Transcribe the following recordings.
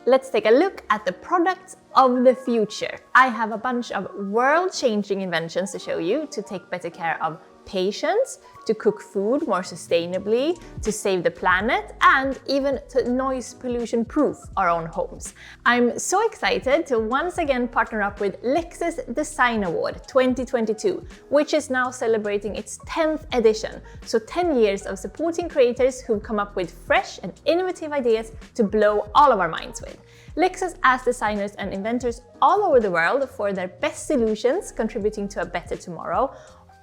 let's take a look at the products of the future. I have a bunch of world-changing inventions to show you to take better care of patients, to cook food more sustainably, to save the planet, and even to noise pollution proof our own homes. I'm so excited to once again partner up with Lexus Design Award 2022, which is now celebrating its 10th edition. So 10 years of supporting creators who've come up with fresh and innovative ideas to blow all of our minds with. Lexus asks designers and inventors all over the world for their best solutions contributing to a better tomorrow.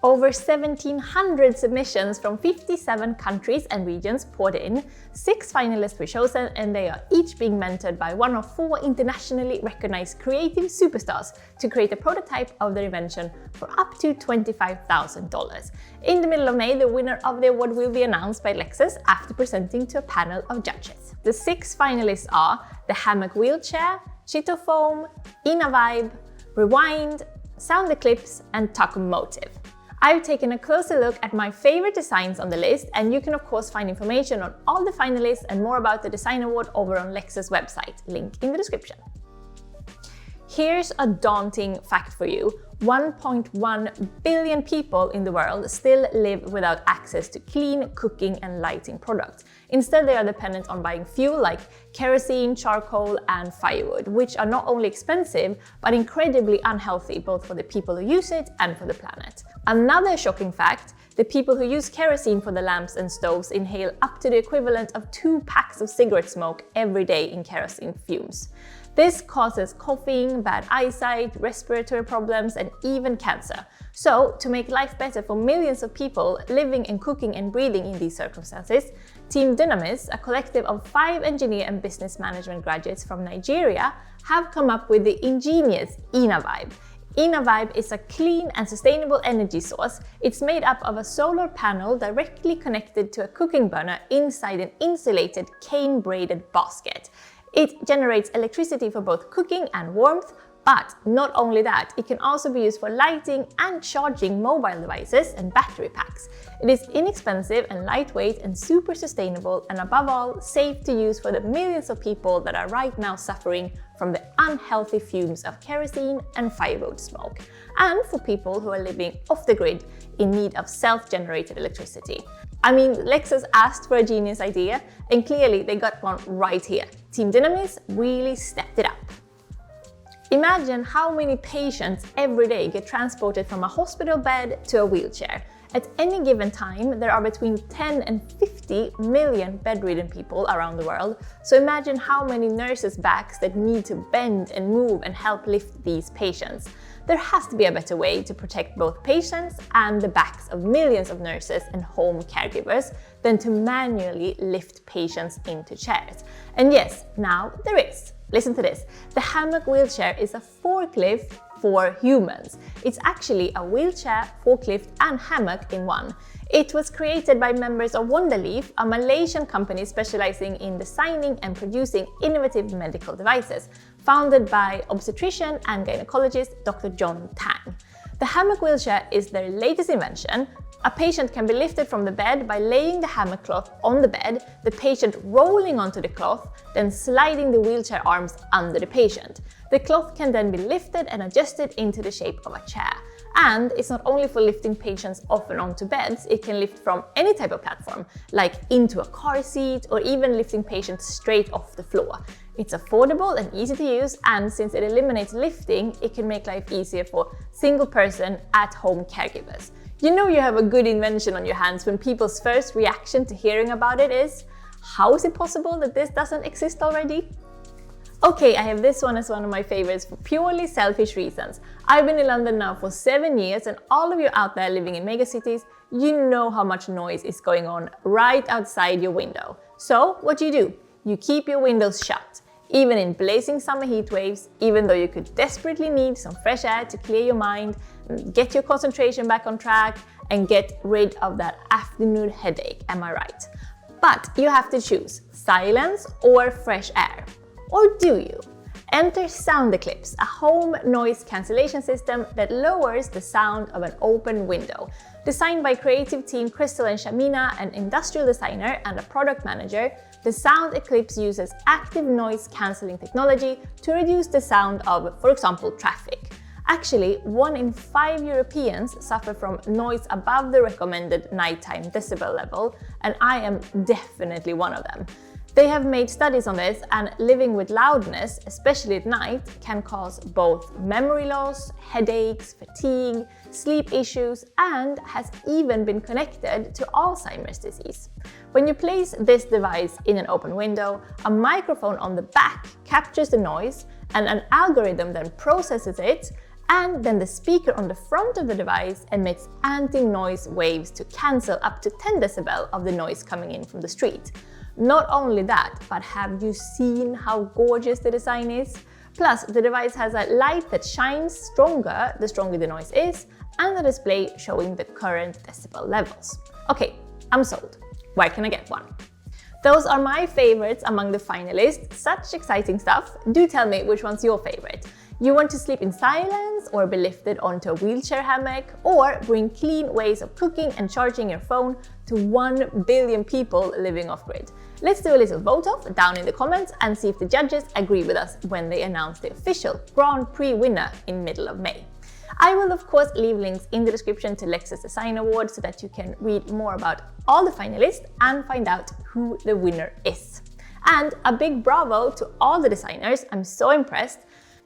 Over 1,700 submissions from 57 countries and regions poured in. 6 finalists were chosen, and they are each being mentored by one of 4 internationally recognized creative superstars to create a prototype of their invention for up to $25,000. In the middle of May, the winner of the award will be announced by Lexus after presenting to a panel of judges. The 6 finalists are the HAMMOCK wheelchair, Cheeto foam, Vibe, Rewind, Sound Eclipse, and Taco Motive. I've taken a closer look at my favorite designs on the list, and you can of course find information on all the finalists and more about the Design Award over on Lexus website, link in the description. Here's a daunting fact for you. 1.1 billion people in the world still live without access to clean cooking and lighting products. Instead, they are dependent on buying fuel like kerosene, charcoal, and firewood, which are not only expensive, but incredibly unhealthy, both for the people who use it and for the planet. Another shocking fact, the people who use kerosene for the lamps and stoves inhale up to the equivalent of 2 packs of cigarette smoke every day in kerosene fumes. This causes coughing, bad eyesight, respiratory problems, and even cancer. So, to make life better for millions of people living and cooking and breathing in these circumstances, Team Dynamis, a collective of 5 engineer and business management graduates from Nigeria, have come up with the ingenious Vibe. Vibe is a clean and sustainable energy source. It's made up of a solar panel directly connected to a cooking burner inside an insulated cane-braided basket. It generates electricity for both cooking and warmth, but not only that, it can also be used for lighting and charging mobile devices and battery packs. It is inexpensive and lightweight and super sustainable, and above all, safe to use for the millions of people that are right now suffering from the unhealthy fumes of kerosene and firewood smoke, and for people who are living off the grid in need of self-generated electricity. I mean, Lexus asked for a genius idea, and clearly they got one right here. Team Dynamis really stepped it up. Imagine how many patients every day get transported from a hospital bed to a wheelchair. At any given time, there are between 10 and 50 million bedridden people around the world, so imagine how many nurses' backs that need to bend and move and help lift these patients. There has to be a better way to protect both patients and the backs of millions of nurses and home caregivers than to manually lift patients into chairs. And yes, now there is. Listen to this. The HAMMOCK wheelchair is a forklift for humans. It's actually a wheelchair, forklift, and hammock in one. It was created by members of Wonderleaf, a Malaysian company specializing in designing and producing innovative medical devices, founded by obstetrician and gynecologist Dr. John Tang. The HAMMOCK wheelchair is their latest invention. A patient can be lifted from the bed by laying the hammock cloth on the bed, the patient rolling onto the cloth, then sliding the wheelchair arms under the patient. The cloth can then be lifted and adjusted into the shape of a chair. And it's not only for lifting patients off and onto beds, it can lift from any type of platform, like into a car seat, or even lifting patients straight off the floor. It's affordable and easy to use, and since it eliminates lifting, it can make life easier for single-person, at-home caregivers. You know you have a good invention on your hands when people's first reaction to hearing about it is, how is it possible that this doesn't exist already? Okay, I have this one as one of my favorites for purely selfish reasons. I've been in London now for 7 years, and all of you out there living in megacities, you know how much noise is going on right outside your window. So what do? You keep your windows shut, even in blazing summer heat waves, even though you could desperately need some fresh air to clear your mind, get your concentration back on track, and get rid of that afternoon headache, am I right? But you have to choose silence or fresh air. Or do you? Enter Sound Eclipse, a home noise cancellation system that lowers the sound of an open window. Designed by creative team Crystal and Shamina, an industrial designer and a product manager, The Sound Eclipse uses active noise cancelling technology to reduce the sound of, for example, traffic. Actually, 1 in 5 Europeans suffer from noise above the recommended nighttime decibel level, and I am definitely one of them. They have made studies on this, and living with loudness, especially at night, can cause both memory loss, headaches, fatigue, sleep issues, and has even been connected to Alzheimer's disease. When you place this device in an open window, a microphone on the back captures the noise, and an algorithm then processes it, and then the speaker on the front of the device emits anti-noise waves to cancel up to 10 decibel of the noise coming in from the street. Not only that, but have you seen how gorgeous the design is? Plus, the device has a light that shines stronger the stronger the noise is, and a display showing the current decibel levels. Okay, I'm sold. Where can I get one? Those are my favorites among the finalists. Such exciting stuff. Do tell me which one's your favorite. You want to sleep in silence, or be lifted onto a wheelchair hammock, or bring clean ways of cooking and charging your phone to 1 billion people living off-grid? Let's do a little vote-off down in the comments and see if the judges agree with us when they announce the official Grand Prix winner in middle of May. I will of course leave links in the description to Lexus Design Award so that you can read more about all the finalists and find out who the winner is. And a big bravo to all the designers, I'm so impressed.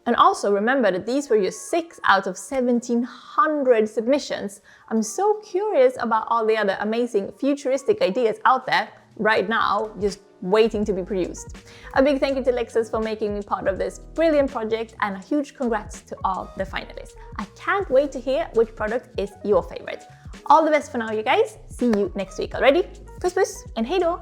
And also remember that these were just 6 out of 1,700 submissions. I'm so curious about all the other amazing futuristic ideas out there right now, just waiting to be produced. A big thank you to Lexus for making me part of this brilliant project, and a huge congrats to all the finalists. I can't wait to hear which product is your favorite. All the best for now, you guys. See you next week already. Puss puss and hej då!